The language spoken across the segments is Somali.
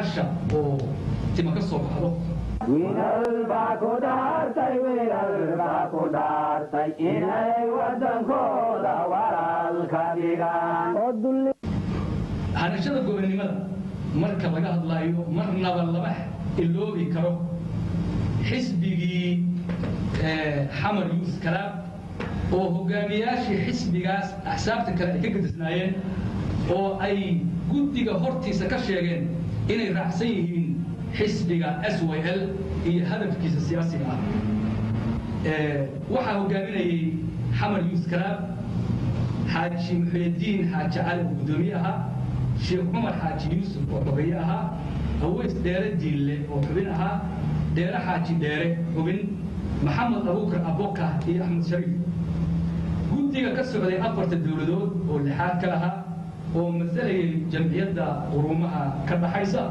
asha oo tima ka soo baxdo wiilal baa ku dhaartay inay wadankooda walaalka dhigaan hanashada gobonimada marka laga hadlayo marnaba lama iloobi karo xisbigii xamar yuusuf kalaab oo hogaamiyaashii xisbigaas axsaabta kale ay ka gadisnaayeen oo ay guddiga hortiisa ka sheegeen inay raacsan yihiin xisbiga SYL iyo hadafkiisa siyaasiga ah waxaa hogaaminayay xamar yuusuf kalaab xaaji muxyidiin xaaji cali oo gudoomiye ahaa sheekh cumar xaaji yuusuf oo xogeeye ahaa aweys dheere diille oo xubin ahaa dheere xaaji dheere xubin maxamed abuukar aboka iyo axmed shariif guddiga ka socday 4 dowladood oo lixaad ka lahaa oo masalayay jamciyadda quruumaha ka dhaxaysa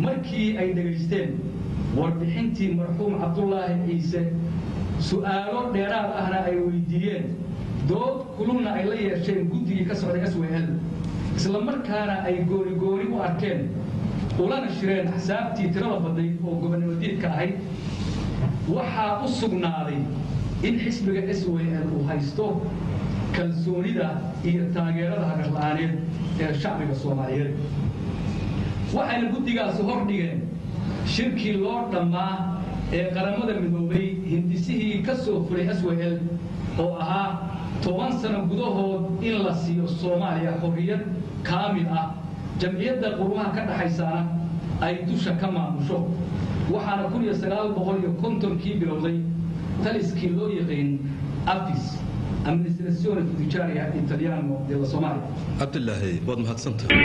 markii ay dhageysteen warbixintii marxuum cabdullaahi ciise su'aalo dheeraad ahna ay weydiiyeen dood kulumna ay la yeesheen guddigii ka socday SYL isla markaana ay gooni u arkeen ulana shireen axsaabtii tirada badnayd oo gobonimadiidka ahayd waxaa u sugnaaday in xisbiga SYL uu haysto kalsoonida iyo taageerada hagarla'aaneed ee shacbiga Soomaaliyeed waxayna guddigaasi hordhigeen shirkii loo dhammaa ee qaramada midoobay hindisihii ka soo fulay SYL oo ahaa 10 sano gudahood in la siiyo Soomaaliya xorriyad kaamil ah jamciyadda quruumaha ka dhaxaysana ay dusha ka maamusho waxaana 1950kii bilowday taliskii loo yaqaan AFIS Amministrazione Fiduciaria Italiano della Somalia Abdullahi waad mahadsantahay